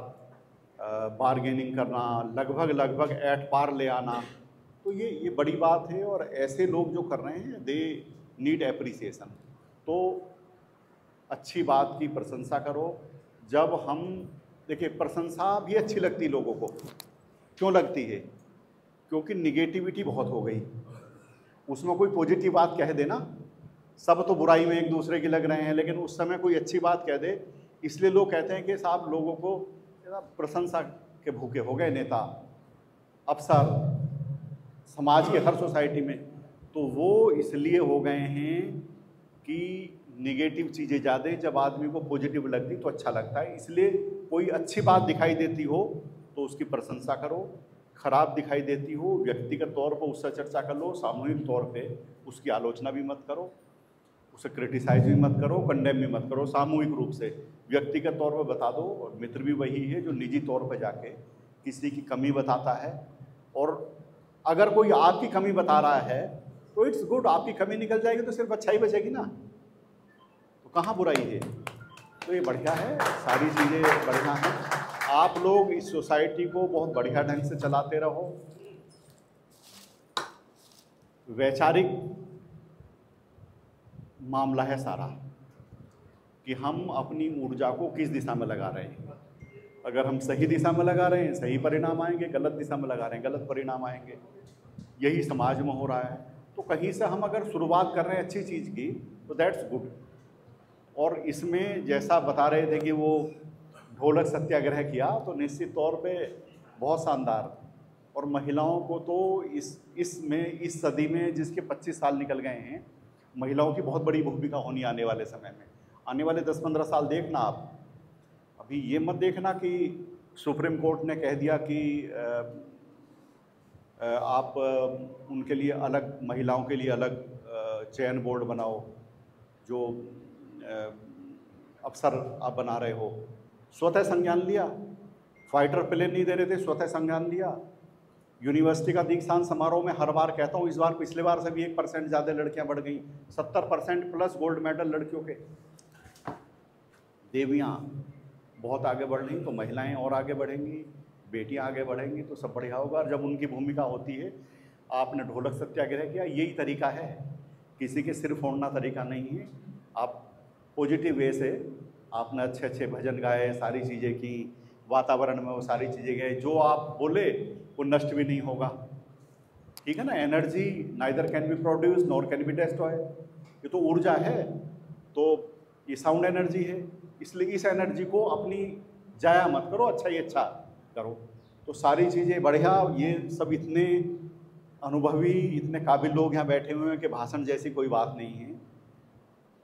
बारगेनिंग करना, लगभग एट पार ले आना, तो ये बड़ी बात है। और ऐसे लोग जो कर रहे हैं दे नीड एप्रिसिएशन। तो अच्छी बात की प्रशंसा करो। जब हम देखिए, प्रशंसा भी अच्छी लगती लोगों को, क्यों लगती है? क्योंकि निगेटिविटी बहुत हो गई, उसमें कोई पॉजिटिव बात कह देना, सब तो बुराई में एक दूसरे की लग रहे हैं, लेकिन उस समय कोई अच्छी बात कह दे, इसलिए लोग कहते हैं कि साहब लोगों को प्रशंसा के भूखे हो गए नेता। अफसर समाज के हर सोसाइटी में, तो वो इसलिए हो गए हैं कि निगेटिव चीज़ें ज़्यादा, जब आदमी को पॉजिटिव लगती तो अच्छा लगता है। इसलिए कोई अच्छी बात दिखाई देती हो तो उसकी प्रशंसा करो, खराब दिखाई देती हो व्यक्तिगत तौर पर उससे चर्चा कर लो, सामूहिक तौर पे उसकी आलोचना भी मत करो, उसे क्रिटिसाइज भी मत करो, कंडेम भी मत करो। सामूहिक रूप से व्यक्तिगत तौर पर बता दो। और मित्र भी वही है जो निजी तौर पर जाके किसी की कमी बताता है, और अगर कोई आपकी कमी बता रहा है तो इट्स गुड, आपकी कमी निकल जाएगी तो सिर्फ अच्छा ही बचेगी ना, तो कहाँ बुराई है। तो ये बढ़िया है, सारी चीज़ें बढ़िया हैं। आप लोग इस सोसाइटी को बहुत बढ़िया ढंग से चलाते रहो। वैचारिक मामला है सारा कि हम अपनी ऊर्जा को किस दिशा में लगा रहे हैं। अगर हम सही दिशा में लगा रहे हैं सही परिणाम आएंगे, गलत दिशा में लगा रहे हैं गलत परिणाम आएंगे। यही समाज में हो रहा है। तो कहीं से हम अगर शुरुआत कर रहे हैं अच्छी चीज़ की तो दैट्स गुड। और इसमें जैसा बता रहे थे कि वो ढोलक सत्याग्रह किया, तो निश्चित तौर पे बहुत शानदार। और महिलाओं को तो इस सदी में जिसके 25 साल निकल गए हैं, महिलाओं की बहुत बड़ी भूमिका होनी आने वाले समय में। आने वाले 10-15 साल देखना आप। अभी ये मत देखना कि सुप्रीम कोर्ट ने कह दिया कि आप उनके लिए अलग, महिलाओं के लिए अलग चयन बोर्ड बनाओ, जो अफसर आप बना रहे हो। स्वतः संज्ञान लिया। फाइटर प्लेन नहीं दे रहे थे, स्वतः संज्ञान लिया। यूनिवर्सिटी का दीक्षांत समारोह में हर बार कहता हूँ, इस बार पिछले बार से भी 1% ज़्यादा लड़कियां बढ़ गई। 70% प्लस गोल्ड मेडल लड़कियों के। देवियाँ बहुत आगे बढ़ रही, तो महिलाएं और आगे बढ़ेंगी, बेटियां आगे बढ़ेंगी, तो सब बढ़िया होगा। और जब उनकी भूमिका होती है, आपने ढोलक सत्याग्रह किया, यही तरीका है, किसी के सिर फोड़ना तरीका नहीं है। आप पॉजिटिव वे से आपने अच्छे अच्छे भजन गाए, सारी चीज़ें की, वातावरण में वो सारी चीज़ें गए, जो आप बोले वो नष्ट भी नहीं होगा। ठीक है ना। Energy neither can be produce nor can be destroy. ये तो ऊर्जा है, तो ये साउंड एनर्जी है। इसलिए इस एनर्जी को अपनी जाया मत करो, अच्छा ही अच्छा करो। तो सारी चीज़ें बढ़िया। ये सब इतने अनुभवी, इतने काबिल लोग यहाँ बैठे हुए हैं कि भाषण जैसी कोई बात नहीं है।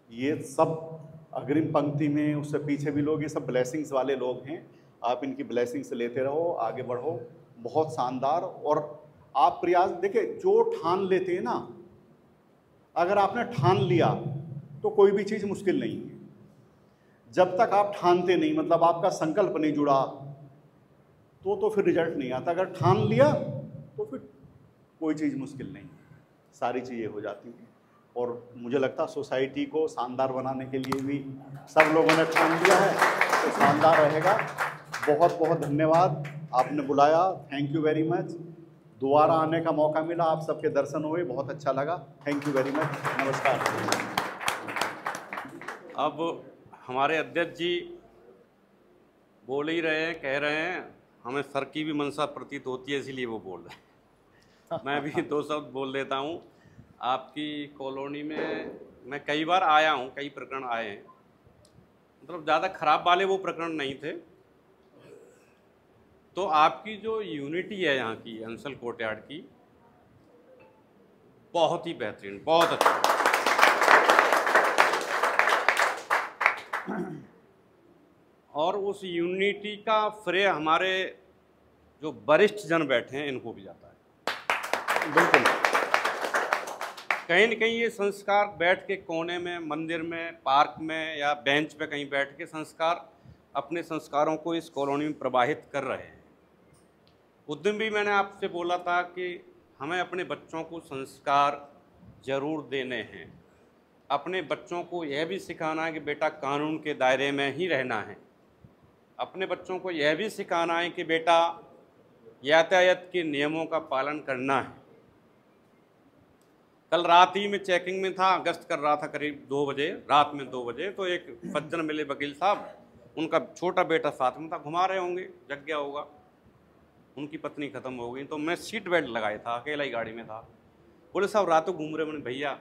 ये सब अग्रिम पंक्ति में, उससे पीछे भी लोग, ये सब ब्लेसिंग्स वाले लोग हैं। आप इनकी ब्लेसिंग्स लेते रहो, आगे बढ़ो। बहुत शानदार। और आप प्रयास देखिए, जो ठान लेते हैं ना, अगर आपने ठान लिया तो कोई भी चीज़ मुश्किल नहीं है। जब तक आप ठानते नहीं, मतलब आपका संकल्प नहीं जुड़ा, तो फिर रिजल्ट नहीं आता। अगर ठान लिया तो फिर कोई चीज़ मुश्किल नहीं, सारी चीज़ें हो जाती हैं। और मुझे लगता है सोसाइटी को शानदार बनाने के लिए भी सब लोगों ने ठान लिया है, तो शानदार रहेगा। बहुत बहुत धन्यवाद, आपने बुलाया, थैंक यू वेरी मच। दोबारा आने का मौका मिला, आप सबके दर्शन हुए, बहुत अच्छा लगा। थैंक यू वेरी मच, नमस्कार। अब हमारे अध्यक्ष जी बोल ही रहे हैं, कह रहे हैं, हमें सर की भी मंशा प्रतीत होती है, इसीलिए वो बोल रहे हैं। मैं भी 2 शब्द बोल देता हूँ। आपकी कॉलोनी में मैं कई बार आया हूँ, कई प्रकरण आए हैं, मतलब ज़्यादा खराब वाले वो प्रकरण नहीं थे। तो आपकी जो यूनिटी है यहाँ की अंसल कोर्टयार्ड की, बहुत ही बेहतरीन, बहुत अच्छा। और उस यूनिटी का श्रेय हमारे जो वरिष्ठ जन बैठे हैं इनको भी जाता है। बिल्कुल। कहीं न कहीं ये संस्कार बैठ के कोने में, मंदिर में, पार्क में या बेंच पे कहीं बैठ के संस्कार, अपने संस्कारों को इस कॉलोनी में प्रवाहित कर रहे हैं। उस दिन भी मैंने आपसे बोला था कि हमें अपने बच्चों को संस्कार जरूर देने हैं। अपने बच्चों को यह भी सिखाना है कि बेटा कानून के दायरे में ही रहना है। अपने बच्चों को यह भी सिखाना है कि बेटा यातायात के नियमों का पालन करना है। कल रात ही में चेकिंग में था, गश्त कर रहा था करीब 2 बजे, रात में 2 बजे, तो एक सज्जन मिले वकील साहब, उनका छोटा बेटा साथ में था, घुमा रहे होंगे, जग गया होगा, उनकी पत्नी ख़त्म हो गई। तो मैं सीट बेल्ट लगाया था, अकेला ही गाड़ी में था। बोले साहब रातों घूम रहे, मैंने भैया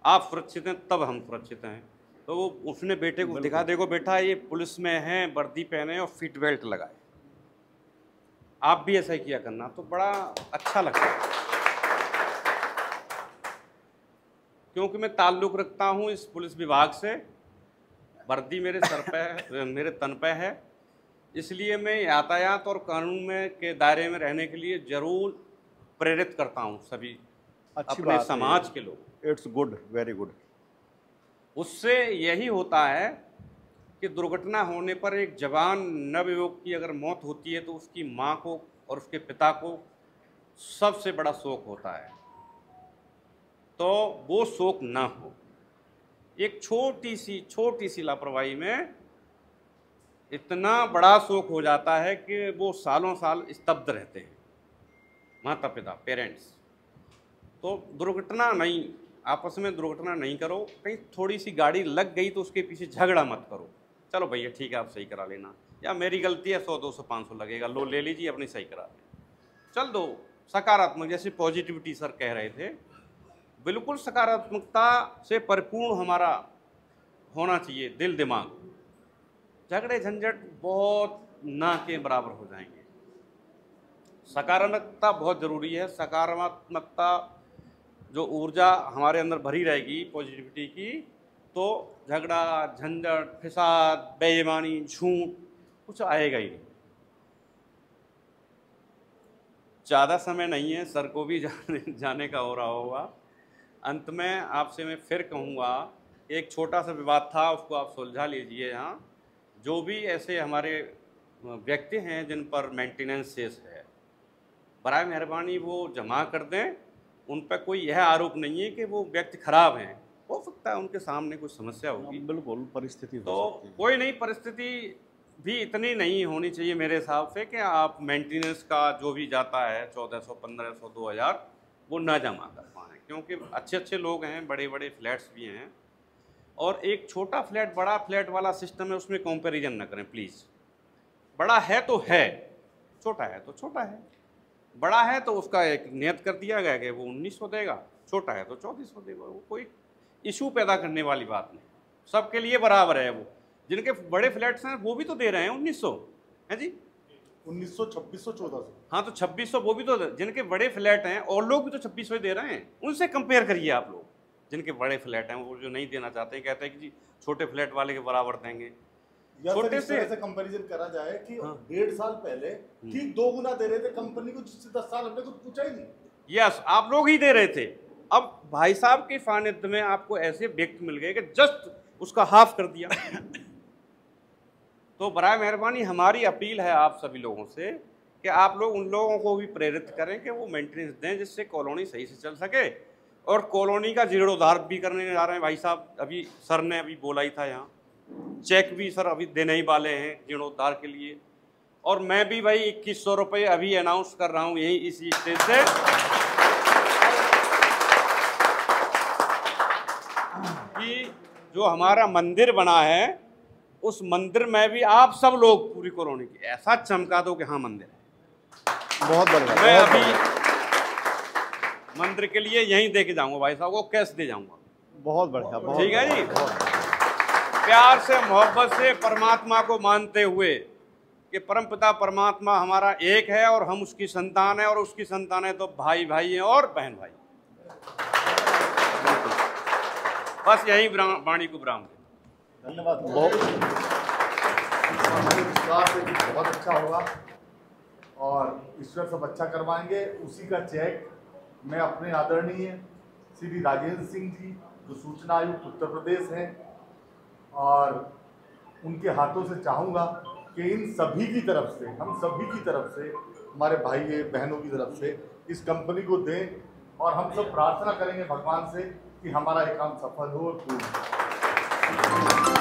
आप सुरक्षित हैं तब हम सुरक्षित हैं। तो वो उसने बेटे को दिखा, देखो बेटा ये पुलिस में है, वर्दी पहने और सीट बेल्ट लगाए। आप भी ऐसा ही किया करना, तो बड़ा अच्छा लगता है। क्योंकि मैं ताल्लुक़ रखता हूँ इस पुलिस विभाग से, वर्दी मेरे सर पे है, मेरे तन पे है, इसलिए मैं यातायात और कानून में के दायरे में रहने के लिए ज़रूर प्रेरित करता हूँ सभी अपने समाज के लोग। It's good, very good. उससे यही होता है कि दुर्घटना होने पर एक जवान नवयुवक की अगर मौत होती है तो उसकी माँ को और उसके पिता को सबसे बड़ा शोक होता है, तो वो शोक ना हो। एक छोटी सी लापरवाही में इतना बड़ा शोक हो जाता है कि वो सालों साल स्तब्ध रहते हैं, माता पिता, पेरेंट्स। तो दुर्घटना नहीं, आपस में दुर्घटना नहीं करो। कहीं थोड़ी सी गाड़ी लग गई तो उसके पीछे झगड़ा मत करो, चलो भैया ठीक है आप सही करा लेना, या मेरी गलती है 100 200 500 लगेगा, लो ले लीजिए अपनी सही करा लें, चल दो। सकारात्मक, जैसे पॉजिटिविटी सर कह रहे थे, बिल्कुल सकारात्मकता से परिपूर्ण हमारा होना चाहिए दिल दिमाग। झगड़े झंझट बहुत ना के बराबर हो जाएंगे। सकारात्मकता बहुत ज़रूरी है। सकारात्मकता जो ऊर्जा हमारे अंदर भरी रहेगी पॉजिटिविटी की, तो झगड़ा झंझट फिसाद बेईमानी झूठ कुछ आएगा ही नहीं। ज़्यादा समय नहीं है, सर को भी जाने का हो रहा होगा। अंत में आपसे मैं फिर कहूँगा, एक छोटा सा विवाद था, उसको आप सुलझा लीजिए। यहाँ जो भी ऐसे हमारे व्यक्ति हैं जिन पर मेंटेनेंस शेष है, बराए मेहरबानी वो जमा कर दें। उन पर कोई यह आरोप नहीं है कि वो व्यक्ति खराब हैं, हो सकता है उनके सामने कुछ समस्या होगी, बिल्कुल परिस्थिति तो कोई नहीं, परिस्थिति भी इतनी नहीं होनी चाहिए मेरे हिसाब से कि आप मेंटेनेंस का जो भी जाता है 1400 1500 2000 वो ना जमा कर पाएँ, क्योंकि अच्छे अच्छे लोग हैं, बड़े बड़े फ्लैट्स भी हैं। और एक छोटा फ्लैट बड़ा फ्लैट वाला सिस्टम है, उसमें कंपैरिजन ना करें प्लीज़। बड़ा है तो है, छोटा है तो छोटा है। बड़ा है तो उसका एक नियत कर दिया गया कि वो 1900 देगा, छोटा है तो 2400 देगा। वो कोई इशू पैदा करने वाली बात नहीं, सबके लिए बराबर है। वो जिनके बड़े फ्लैट्स हैं वो भी तो दे रहे हैं 1900, है जी, 1900 2600 1400। हाँ तो 2600 वो भी तो, जिनके बड़े फ्लैट हैं और लोग भी तो 2600 दे रहे हैं। उनसे कंपेयर करिए आप लोग, जिनके बड़े फ्लैट हैं वो जो नहीं देना चाहते हैं, कहते हैं कि जी छोटे फ्लैट वाले के बराबर देंगे। छोटे से कंपैरिजन करा जाए कि 1.5 साल पहले ठीक 2 गुना दे रहे थे कंपनी को, जिससे 10 साल हमने कुछ पूछा ही नहीं। यस, आप लोग ही दे रहे थे। अब भाई साहब के सानिध्य में आपको ऐसे व्यक्ति मिल गए कि जस्ट उसका हाफ कर दिया। तो बराए मेहरबानी हमारी अपील है आप सभी लोगों से कि आप लोग उन लोगों को भी प्रेरित करें कि वो मेंटेनेंस दें, जिससे कॉलोनी सही से चल सके। और कॉलोनी का जीर्णोद्धार भी करने जा रहे हैं भाई साहब, अभी सर ने अभी बोला ही था, यहाँ चेक भी सर अभी देने ही वाले हैं जीर्णोद्धार के लिए। और मैं भी भाई 2100 रुपये अभी अनाउंस कर रहा हूँ यही इसी स्टेज से, कि जो हमारा मंदिर बना है उस मंदिर में भी आप सब लोग पूरी कॉलोनी की ऐसा चमका दो कि हाँ मंदिर है। बहुत बढ़िया। मैं अभी मंदिर के लिए यहीं दे के जाऊंगा भाई साहब को, कैश दे जाऊंगा। बहुत बढ़िया, ठीक है जी। प्यार से मोहब्बत से परमात्मा को मानते हुए कि परमपिता परमात्मा हमारा एक है और हम उसकी संतान है, और उसकी संतान है तो भाई भाई हैं और बहन भाई। बस यही वाणी को विराम दें। धन्यवाद। बहुत विश्वास है कि बहुत अच्छा होगा और ईश्वर सब अच्छा करवाएंगे। उसी का चेक मैं अपने आदरणीय श्री राजेंद्र सिंह जी जो सूचना आयुक्त उत्तर प्रदेश हैं, और उनके हाथों से चाहूँगा कि इन सभी की तरफ से, हम सभी की तरफ से, हमारे भाई बहनों की तरफ से इस कंपनी को दें, और हम सब प्रार्थना करेंगे भगवान से कि हमारा ये काम सफल हो और पूर्ण हो।